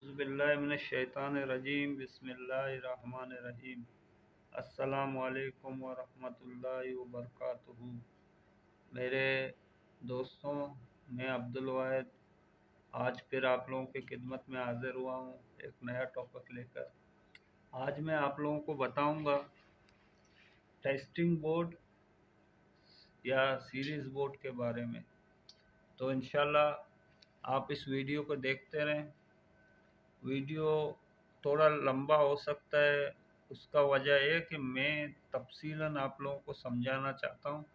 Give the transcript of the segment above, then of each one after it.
बिस्मिल्लाहिमिनश्शैतानिर्रजीम बिस्मिल्लाहिर्रहमानिर्रहीम। अस्सलामु अलैकुम व रहमतुल्लाहि व बरकातुहू। मेरे दोस्तों, मैं अब्दुल वाहिद आज फिर आप लोगों की खिदमत में हाजिर हुआ हूँ एक नया टॉपिक लेकर। आज मैं आप लोगों को बताऊंगा टेस्टिंग बोर्ड या सीरीज़ बोर्ड के बारे में। तो इंशाल्लाह आप इस वीडियो को देखते रहें। वीडियो थोड़ा लंबा हो सकता है, उसका वजह है कि मैं तफसीलन आप लोगों को समझाना चाहता हूँ।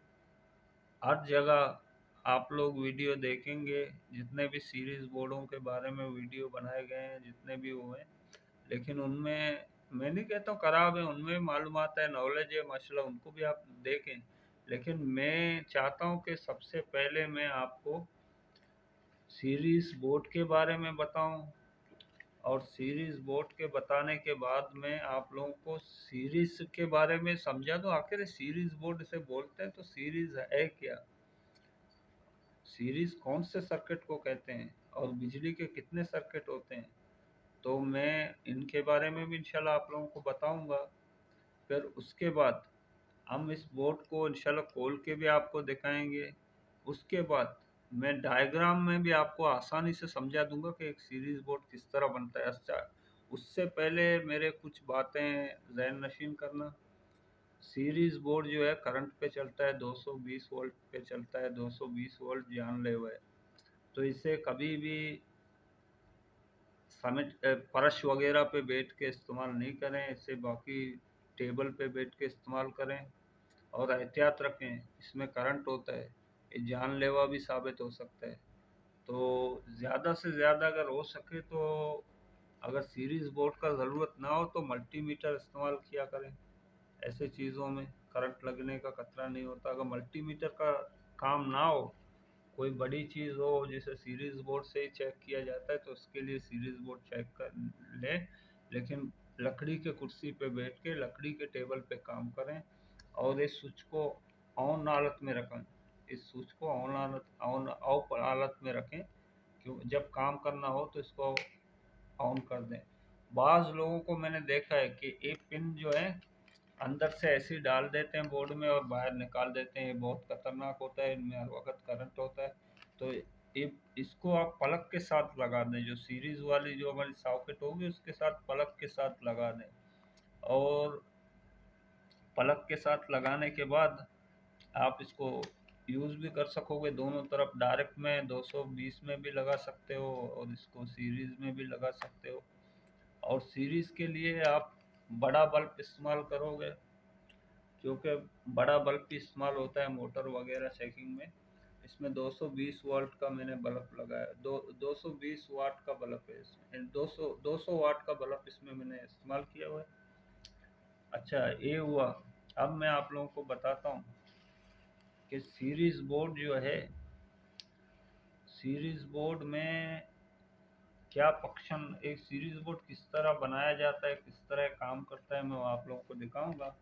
हर जगह आप लोग वीडियो देखेंगे, जितने भी सीरीज़ बोर्डों के बारे में वीडियो बनाए गए हैं, जितने भी हुए, लेकिन उनमें मैं नहीं कहता हूँ ख़राब है, उनमें मालूमात है, नॉलेज है माशाल्लाह, उनको भी आप देखें। लेकिन मैं चाहता हूँ कि सबसे पहले मैं आपको सीरीज़ बोर्ड के बारे में बताऊँ, और सीरीज़ बोर्ड के बताने के बाद में आप लोगों को सीरीज़ के बारे में समझा दूँ। आखिर सीरीज़ बोर्ड से बोलते हैं तो सीरीज़ है क्या, सीरीज़ कौन से सर्किट को कहते हैं, और बिजली के कितने सर्किट होते हैं, तो मैं इनके बारे में भी इंशाल्लाह आप लोगों को बताऊंगा। फिर उसके बाद हम इस बोर्ड को इंशाल्लाह खोल के भी आपको दिखाएंगे। उसके बाद मैं डायग्राम में भी आपको आसानी से समझा दूंगा कि एक सीरीज़ बोर्ड किस तरह बनता है। अच्छा, उससे पहले मेरे कुछ बातें ज़हन नशीन करना। सीरीज़ बोर्ड जो है करंट पे चलता है, 220 वोल्ट पे चलता है। 220 वोल्ट जान ले हुए, तो इसे कभी भी फर्श वगैरह पे बैठ के इस्तेमाल नहीं करें, इसे बाकी टेबल पे बैठ के इस्तेमाल करें। और एहतियात रखें, इसमें करंट होता है, ये जानलेवा भी साबित हो सकता है। तो ज़्यादा से ज़्यादा अगर हो सके तो अगर सीरीज़ बोर्ड का ज़रूरत ना हो तो मल्टीमीटर इस्तेमाल किया करें। ऐसे चीज़ों में करंट लगने का खतरा नहीं होता। अगर मल्टीमीटर का काम ना हो, कोई बड़ी चीज़ हो जिसे सीरीज़ बोर्ड से ही चेक किया जाता है, तो उसके लिए सीरीज़ बोर्ड चेक कर लें। लेकिन लकड़ी के कुर्सी पे बैठ के लकड़ी के टेबल पे काम करें, और इस स्विच को ऑन हालत में रखें। इस स्विच को ऑन ऑफ हालत में रखें, क्यों जब काम करना हो तो इसको ऑन कर दें। बाज़ लोगों को मैंने देखा है कि एक पिन जो है अंदर से ऐसे ही डाल देते हैं बोर्ड में और बाहर निकाल देते हैं। ये बहुत खतरनाक होता है, इनमें हर वक्त करंट होता है। तो इसको आप प्लग के साथ लगा दें, जो सीरीज़ वाली जो हमारी सॉकेट होगी उसके साथ प्लग के साथ लगा दें। और प्लग के साथ लगाने के बाद आप इसको यूज़ भी कर सकोगे दोनों तरफ। डायरेक्ट में 220 में भी लगा सकते हो और इसको सीरीज़ में भी लगा सकते हो। और सीरीज़ के लिए आप बड़ा बल्ब इस्तेमाल करोगे, क्योंकि बड़ा बल्ब भी इस्तेमाल होता है मोटर वगैरह चेकिंग में। इसमें 220 वाट का मैंने बल्ब लगाया, 220 वाट का बल्ब है इसमें, 200 वाट का बल्ब इसमें मैंने इस्तेमाल किया हुआ है। अच्छा, ये हुआ। अब मैं आप लोगों को बताता हूँ कि सीरीज़ बोर्ड जो है, सीरीज़ बोर्ड में क्या फंक्शन, एक सीरीज़ बोर्ड किस तरह बनाया जाता है, किस तरह काम करता है, मैं वो आप लोगों को दिखाऊंगा।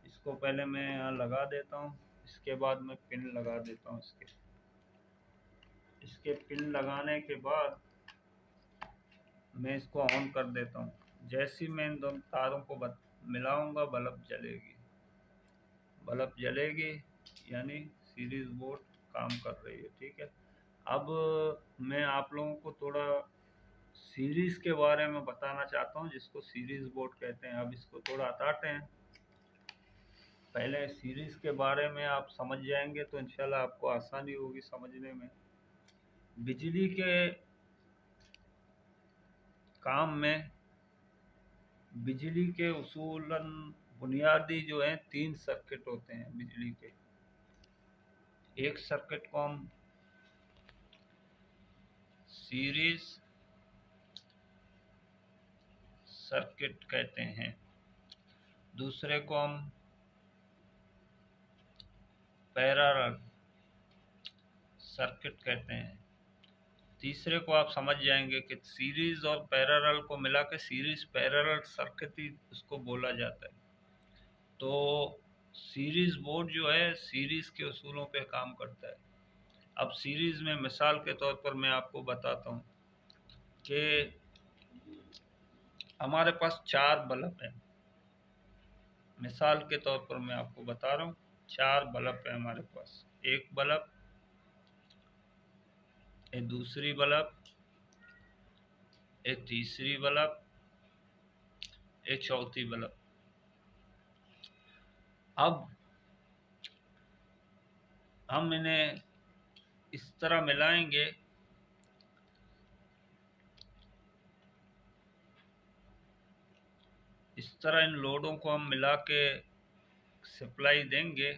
इसको पहले मैं यहाँ लगा देता हूँ, इसके बाद मैं पिन लगा देता हूँ। इसके पिन लगाने के बाद मैं इसको ऑन कर देता हूँ। जैसे ही मैं इन दोनों तारों को मिलाऊंगा, बल्ब जलेगी। बल्ब जलेगी यानी सीरीज़ बोर्ड काम कर रही है। ठीक है। अब मैं आप लोगों को थोड़ा सीरीज़ के बारे में बताना चाहता हूँ, जिसको सीरीज़ बोर्ड कहते हैं। अब इसको थोड़ा हटाते हैं। पहले सीरीज़ के बारे में आप समझ जाएंगे तो इंशाल्लाह आपको आसानी होगी समझने में। बिजली के काम में बिजली के उसूलन बुनियादी जो हैं 3 सर्किट होते हैं बिजली के। एक सर्किट को हम सीरीज सर्किट कहते हैं, दूसरे को हम पैरेलल सर्किट कहते हैं, तीसरे को आप समझ जाएंगे कि सीरीज और पैरेलल को मिला के सीरीज पैरेलल सर्किट ही उसको बोला जाता है। तो सीरीज बोर्ड जो है सीरीज के उसूलों पे काम करता है। अब सीरीज में मिसाल के तौर पर मैं आपको बताता हूँ कि हमारे पास 4 बल्ब हैं। मिसाल के तौर पर मैं आपको बता रहा हूँ, 4 बल्ब है हमारे पास। एक बल्ब, एक दूसरी बल्ब, एक तीसरी बल्ब, एक चौथी बल्ब। अब हम इन्हें इस तरह मिलाएंगे, इस तरह इन लोडों को हम मिला के सप्लाई देंगे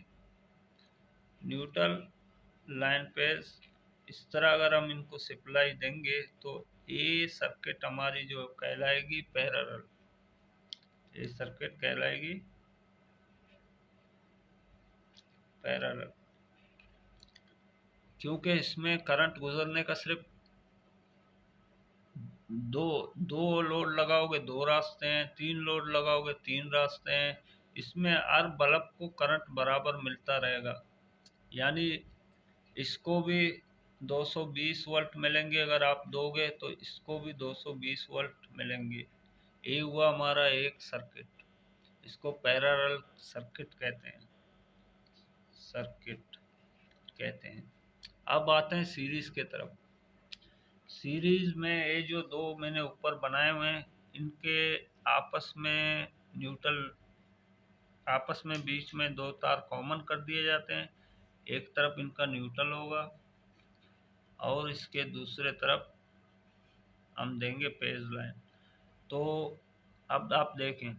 न्यूट्रल लाइन पे। इस तरह अगर हम इनको सप्लाई देंगे तो ये सर्किट हमारी जो कहलाएगी पैरेलल, ये सर्किट कहलाएगी पैरेलल, क्योंकि इसमें करंट गुजरने का सिर्फ दो दो लोड लगाओगे 2 रास्ते हैं, 3 लोड लगाओगे 3 रास्ते हैं। इसमें हर बल्ब को करंट बराबर मिलता रहेगा, यानी इसको भी 220 वोल्ट मिलेंगे अगर आप दोगे, तो इसको भी 220 वोल्ट मिलेंगे। ये हुआ हमारा एक सर्किट, इसको पैरेलल सर्किट कहते हैं, सर्किट कहते हैं। अब आते हैं सीरीज के तरफ। सीरीज में ये जो दो मैंने ऊपर बनाए हुए हैं, इनके आपस में न्यूट्रल, आपस में बीच में 2 तार कॉमन कर दिए जाते हैं। एक तरफ इनका न्यूट्रल होगा और इसके दूसरे तरफ हम देंगे पेज लाइन। तो अब आप देखें,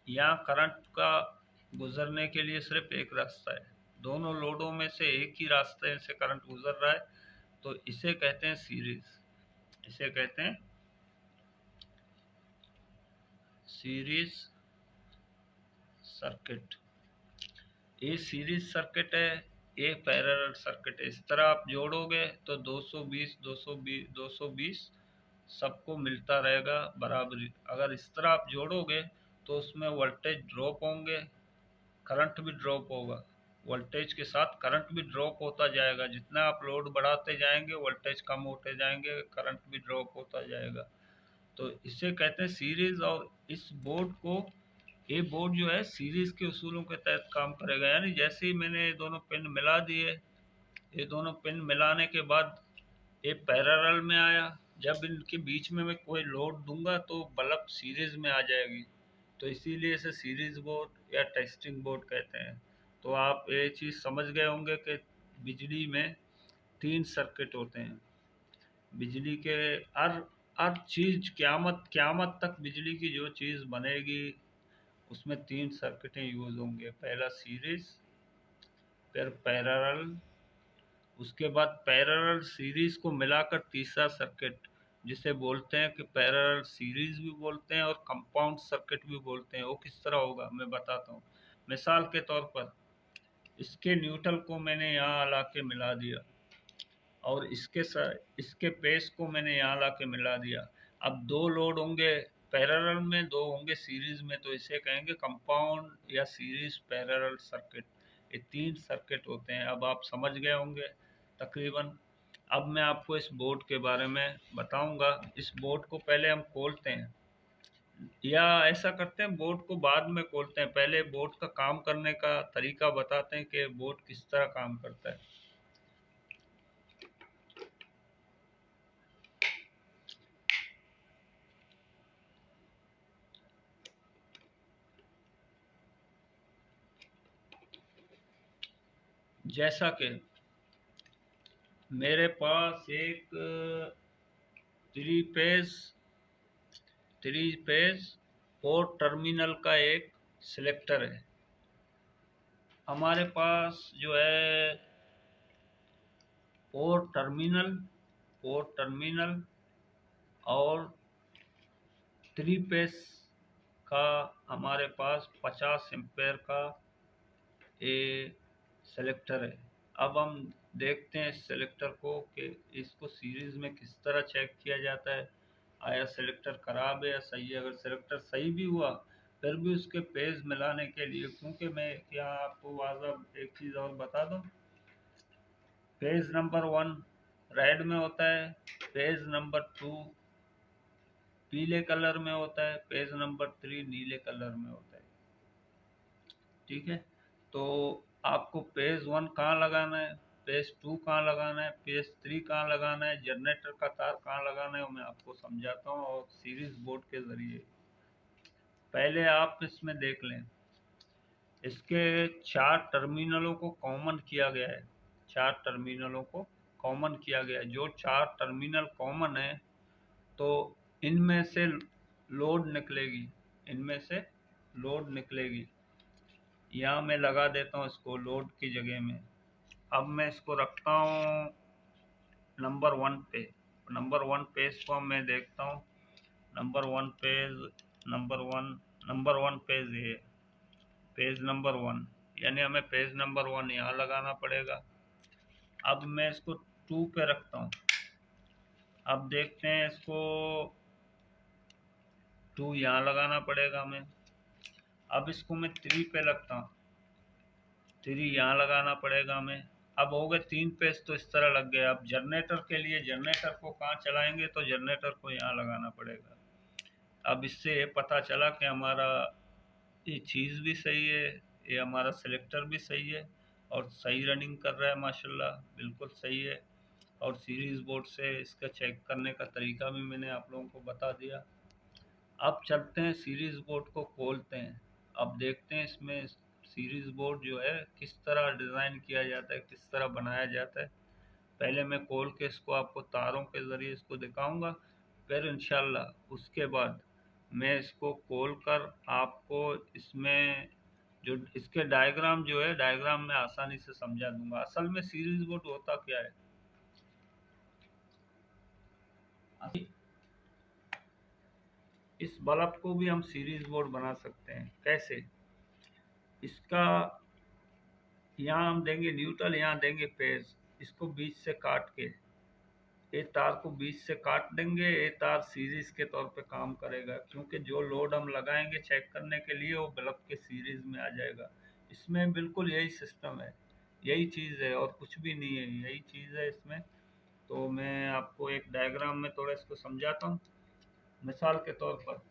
यहाँ करंट का गुजरने के लिए सिर्फ एक रास्ता है, दोनों लोडों में से एक ही रास्ते से करंट गुजर रहा है, तो इसे कहते हैं सीरीज, इसे कहते हैं सीरीज सर्किट। ये सीरीज सर्किट है, ये पैरेलल सर्किट है। इस तरह आप जोड़ोगे तो 220 220 220 सबको मिलता रहेगा बराबरी। अगर इस तरह आप जोड़ोगे तो उसमें वोल्टेज ड्रॉप होंगे, करंट भी ड्रॉप होगा, वोल्टेज के साथ करंट भी ड्रॉप होता जाएगा। जितना आप लोड बढ़ाते जाएंगे वोल्टेज कम होते जाएंगे, करंट भी ड्रॉप होता जाएगा। तो इसे कहते हैं सीरीज। और इस बोर्ड को, ये बोर्ड जो है सीरीज के उसूलों के तहत काम करेगा। यानी जैसे ही मैंने ये दोनों पिन मिला दिए, ये दोनों पिन मिलाने के बाद ये पैरेलल में आया, जब इनके बीच में मैं कोई लोड दूंगा तो बल्ब सीरीज में आ जाएगी, तो इसीलिए इसे सीरीज बोर्ड या टेस्टिंग बोर्ड कहते हैं। तो आप ये चीज़ समझ गए होंगे कि बिजली में 3 सर्किट होते हैं। बिजली के हर हर चीज़, क़यामत क़यामत तक बिजली की जो चीज़ बनेगी उसमें 3 सर्किटें यूज़ होंगे। पहला सीरीज, फिर पैरेलल, उसके बाद पैरेलल सीरीज को मिलाकर तीसरा सर्किट, जिसे बोलते हैं कि पैरेलल सीरीज भी बोलते हैं और कंपाउंड सर्किट भी बोलते हैं। वो किस तरह होगा मैं बताता हूँ। मिसाल के तौर पर इसके न्यूट्रल को मैंने यहाँ ला के मिला दिया और इसके पेस को मैंने यहाँ ला के मिला दिया। अब 2 लोड होंगे पैरेलल में, 2 होंगे सीरीज में, तो इसे कहेंगे कंपाउंड या सीरीज पैरेलल सर्किट। ये 3 सर्किट होते हैं। अब आप समझ गए होंगे तकरीबन। अब मैं आपको इस बोर्ड के बारे में बताऊंगा। इस बोर्ड को पहले हम खोलते हैं, या ऐसा करते हैं बोर्ड को बाद में खोलते हैं, पहले बोर्ड का काम करने का तरीका बताते हैं कि बोर्ड किस तरह काम करता है। जैसा कि मेरे पास एक three page three page 4 terminal का एक सिलेक्टर है। हमारे पास जो है 4 टर्मिनल और 3 पेज का हमारे पास 50 एम्पेयर का ये सेलेक्टर है। अब हम देखते हैं इस सेलेक्टर को कि इसको सीरीज में किस तरह चेक किया जाता है, आया सेलेक्टर ख़राब है या सही है। अगर सेलेक्टर सही भी हुआ फिर भी उसके पेज मिलाने के लिए, क्योंकि मैं यहाँ आपको वाज़ह एक चीज़ और बता दूँ, पेज नंबर 1 रेड में होता है, पेज नंबर 2 पीले कलर में होता है, पेज नंबर 3 नीले कलर में होता है। ठीक है, तो आपको पेज 1 कहाँ लगाना है, पेज 2 कहाँ लगाना है, पेज 3 कहाँ लगाना है, जनरेटर का तार कहाँ लगाना है, वो मैं आपको समझाता हूँ और सीरीज बोर्ड के ज़रिए। पहले आप इसमें देख लें, इसके 4 टर्मिनलों को कॉमन किया गया है, 4 टर्मिनलों को कॉमन किया गया है। जो 4 टर्मिनल कॉमन है, तो इनमें से लोड निकलेगी, इनमें से लोड निकलेगी। यहाँ मैं लगा देता हूँ इसको लोड की जगह में। अब मैं इसको रखता हूँ नंबर 1 पे। नंबर 1 पेज को मैं देखता हूँ, नंबर 1 पेज, नंबर 1 पेज ये, पेज नंबर 1, यानी हमें पेज नंबर 1 यहाँ लगाना पड़ेगा। अब मैं इसको 2 पे रखता हूँ। अब देखते हैं, इसको 2 यहाँ लगाना पड़ेगा हमें। अब इसको मैं 3 पे रखता हूँ, 3 यहाँ लगाना पड़ेगा हमें। अब हो गए 3 पेज तो इस तरह लग गए। अब जनरेटर के लिए, जनरेटर को कहाँ चलाएंगे, तो जनरेटर को यहाँ लगाना पड़ेगा। अब इससे ये पता चला कि हमारा ये चीज़ भी सही है, ये हमारा सिलेक्टर भी सही है और सही रनिंग कर रहा है, माशाल्लाह बिल्कुल सही है। और सीरीज़ बोर्ड से इसका चेक करने का तरीका भी मैंने आप लोगों को बता दिया। अब चलते हैं सीरीज़ बोर्ड को खोलते हैं। अब देखते हैं इसमें सीरीज़ बोर्ड जो है किस तरह डिज़ाइन किया जाता है, किस तरह बनाया जाता है। पहले मैं खोल के इसको आपको तारों के ज़रिए इसको दिखाऊंगा, फिर इंशाल्लाह उसके बाद मैं इसको खोल कर आपको इसमें जो इसके डायग्राम जो है, डायग्राम में आसानी से समझा दूंगा। असल में सीरीज़ बोर्ड होता क्या है, इस बल्ब को भी हम सीरीज़ बोर्ड बना सकते हैं। कैसे, इसका यहाँ हम देंगे न्यूट्रल, यहाँ देंगे फेज। इसको बीच से काट के, ये तार को बीच से काट देंगे, ये तार सीरीज के तौर पे काम करेगा, क्योंकि जो लोड हम लगाएंगे चेक करने के लिए वो बल्ब के सीरीज में आ जाएगा। इसमें बिल्कुल यही सिस्टम है, यही चीज़ है और कुछ भी नहीं है, यही चीज़ है इसमें। तो मैं आपको एक डायग्राम में थोड़ा इसको समझाता हूँ। मिसाल के तौर पर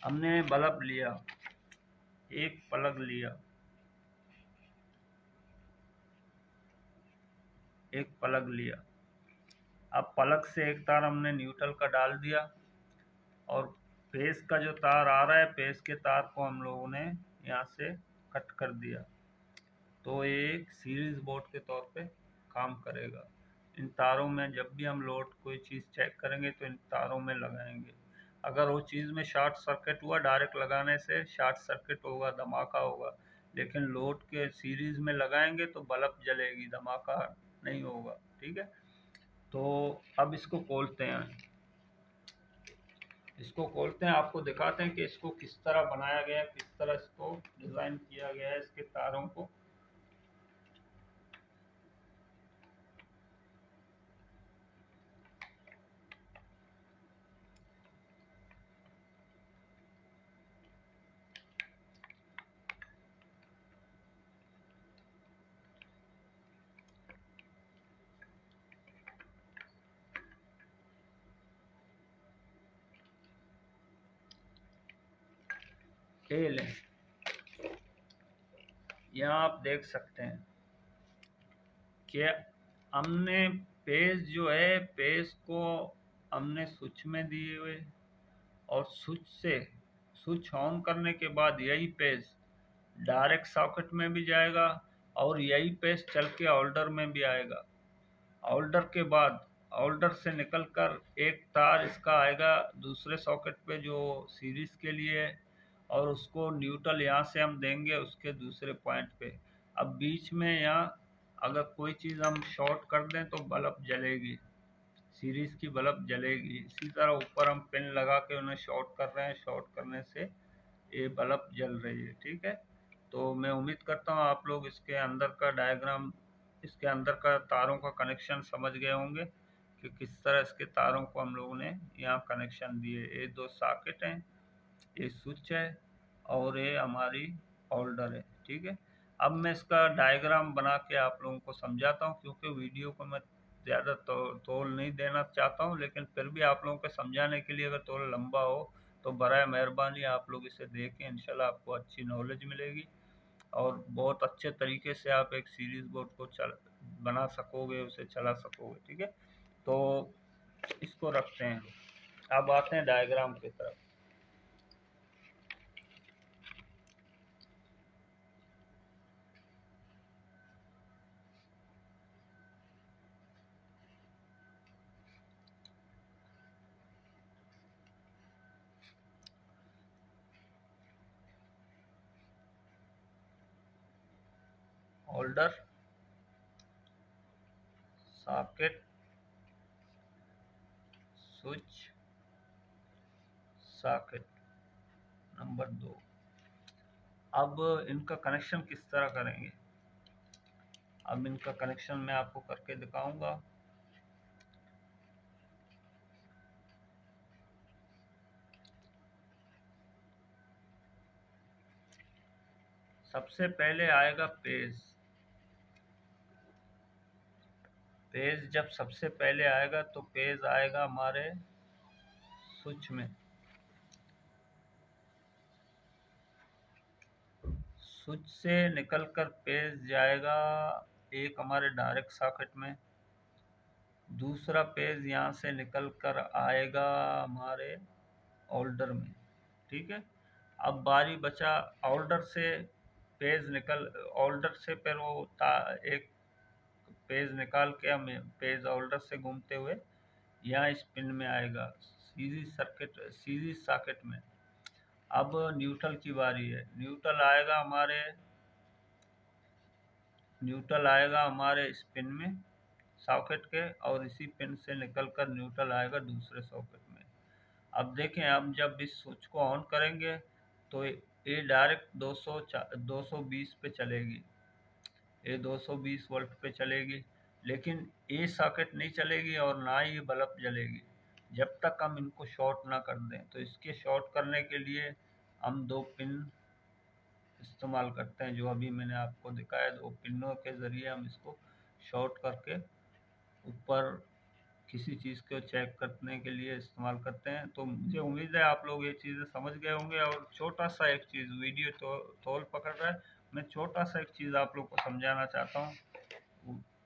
हमने बल्ब लिया, एक प्लग लिया, एक प्लग लिया। अब प्लग से एक तार हमने न्यूट्रल का डाल दिया और फेस का जो तार आ रहा है, फेस के तार को हम लोगों ने यहाँ से कट कर दिया। तो ये एक सीरीज बोर्ड के तौर पे काम करेगा। इन तारों में जब भी हम लोड कोई चीज़ चेक करेंगे तो इन तारों में लगाएंगे। अगर वो चीज़ में शॉर्ट सर्किट हुआ, डायरेक्ट लगाने से शॉर्ट सर्किट होगा, धमाका होगा। लेकिन लोड के सीरीज में लगाएंगे तो बल्ब जलेगी, धमाका नहीं होगा। ठीक है, तो अब इसको खोलते हैं, इसको खोलते हैं, आपको दिखाते हैं कि इसको किस तरह बनाया गया है, किस तरह इसको डिज़ाइन किया गया है, इसके तारों को। ये लें, यहाँ आप देख सकते हैं कि हमने पेज जो है, पेज को हमने स्विच में दिए हुए और स्विच से, स्विच ऑन करने के बाद यही पेज डायरेक्ट सॉकेट में भी जाएगा और यही पेज चल के होल्डर में भी आएगा। होल्डर के बाद होल्डर से निकलकर एक तार इसका आएगा दूसरे सॉकेट पे जो सीरीज के लिए है, और उसको न्यूट्रल यहाँ से हम देंगे उसके दूसरे पॉइंट पे। अब बीच में यहाँ अगर कोई चीज़ हम शॉर्ट कर दें तो बल्ब जलेगी, सीरीज की बल्ब जलेगी। इसी तरह ऊपर हम पिन लगा के उन्हें शॉर्ट कर रहे हैं, शॉर्ट करने से ये बल्ब जल रही है। ठीक है, तो मैं उम्मीद करता हूँ आप लोग इसके अंदर का डायग्राम, इसके अंदर का तारों का कनेक्शन समझ गए होंगे कि किस तरह इसके तारों को हम लोगों ने यहाँ कनेक्शन दिए। ये 2 सॉकेट हैं, ये स्विच है और ये हमारी होल्डर है। ठीक है, अब मैं इसका डायग्राम बना के आप लोगों को समझाता हूँ, क्योंकि वीडियो को मैं ज़्यादा तोल नहीं देना चाहता हूँ, लेकिन फिर भी आप लोगों को समझाने के लिए अगर थोड़ा लंबा हो तो बराए मेहरबानी आप लोग इसे देखें। इंशाल्लाह आपको अच्छी नॉलेज मिलेगी और बहुत अच्छे तरीके से आप एक सीरीज बोर्ड को बना सकोगे, उसे चला सकोगे। ठीक है, तो इसको रखते हैं। अब आते हैं डायग्राम की तरफ। Holder, socket, switch, socket number 2। अब इनका कनेक्शन किस तरह करेंगे? अब इनका कनेक्शन मैं आपको करके दिखाऊंगा। सबसे पहले आएगा पेज। पेज जब सबसे पहले आएगा तो पेज आएगा हमारे स्विच में। स्विच से निकलकर पेज जाएगा एक हमारे डायरेक्ट सॉकेट में। दूसरा पेज यहाँ से निकलकर आएगा हमारे होल्डर में। ठीक है, अब बारी बचा होल्डर से पेज निकल, होल्डर से फिर वो एक पेज निकाल के हम पेज होल्डर से घूमते हुए यहाँ इस पिन में आएगा, सीरीज सॉकेट में। अब न्यूट्रल की बारी है। न्यूट्रल आएगा हमारे इस पिन में सॉकेट के, और इसी पिन से निकलकर न्यूट्रल आएगा दूसरे सॉकेट में। अब देखें, अब जब इस स्विच को ऑन करेंगे तो ये डायरेक्ट 220 पे चलेगी, ये 220 वोल्ट पे चलेगी, लेकिन ये सॉकेट नहीं चलेगी और ना ही ये बल्ब जलेगी जब तक हम इनको शॉर्ट ना कर दें। तो इसके शॉर्ट करने के लिए हम दो पिन इस्तेमाल करते हैं, जो अभी मैंने आपको दिखाया। दो पिनों के ज़रिए हम इसको शॉर्ट करके ऊपर किसी चीज़ को चेक करने के लिए इस्तेमाल करते हैं। तो मुझे उम्मीद है आप लोग ये चीज़ें समझ गए होंगे। और छोटा सा एक चीज़, वीडियो तो तौल पकड़ रहा है, मैं छोटा सा एक चीज़ आप लोग को समझाना चाहता हूँ।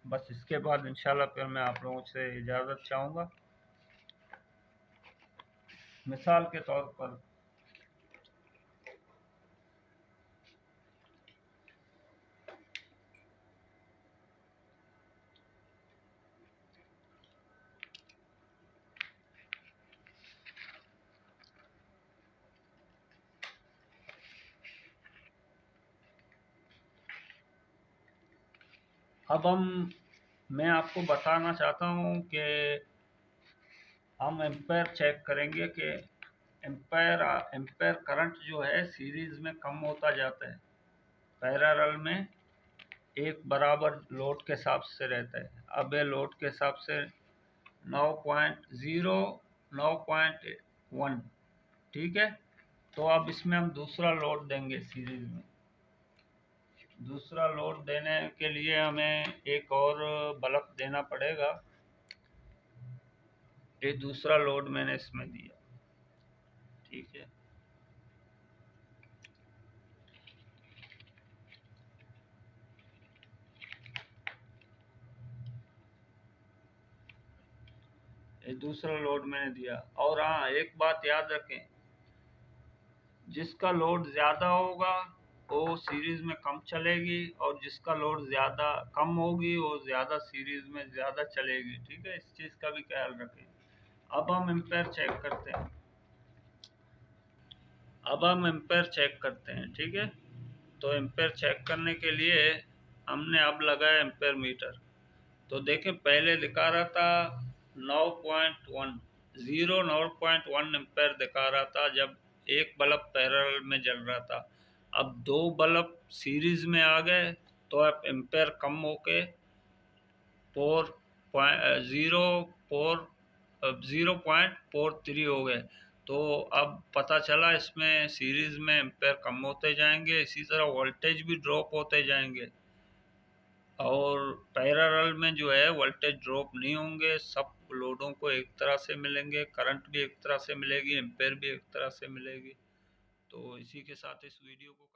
बस इसके बाद इंशाल्लाह फिर मैं आप लोगों से इजाज़त चाहूँगा। मिसाल के तौर पर अब मैं आपको बताना चाहता हूँ कि हम एम्पेयर चेक करेंगे कि एम्पेयर करंट जो है सीरीज में कम होता जाता है, पैरेलल में एक बराबर लोड के हिसाब से रहता है। अब ये लोड के हिसाब से 9.0 9.1, ठीक है। तो अब इसमें हम दूसरा लोड देंगे सीरीज में। दूसरा लोड देने के लिए हमें एक और बल्ब देना पड़ेगा। ये दूसरा लोड मैंने इसमें दिया, ठीक है। ये दूसरा लोड मैंने दिया। और हाँ, एक बात याद रखें, जिसका लोड ज़्यादा होगा वो सीरीज में कम चलेगी, और जिसका लोड ज़्यादा कम होगी वो ज़्यादा सीरीज में ज़्यादा चलेगी। ठीक है, इस चीज़ का भी ख्याल रखें। अब हम एम्पेयर चेक करते हैं। ठीक है। तो एम्पेयर चेक करने के लिए हमने अब लगाया एम्पेयर मीटर। तो देखें, पहले दिखा रहा था 9.1 9.1 एम्पेयर दिखा रहा था जब एक बल्ब पैरेलल में जल रहा था। अब दो बल्ब सीरीज में आ गए तो अब एम्पेयर कम होके 0.43 हो गए। तो अब पता चला इसमें सीरीज़ में एम्पेयर कम होते जाएंगे, इसी तरह वोल्टेज भी ड्रॉप होते जाएंगे। और पैरेलल में जो है वोल्टेज ड्रॉप नहीं होंगे, सब लोडों को एक तरह से मिलेंगे, करंट भी एक तरह से मिलेगी, एम्पेयर भी एक तरह से मिलेगी। तो इसी के साथ इस वीडियो को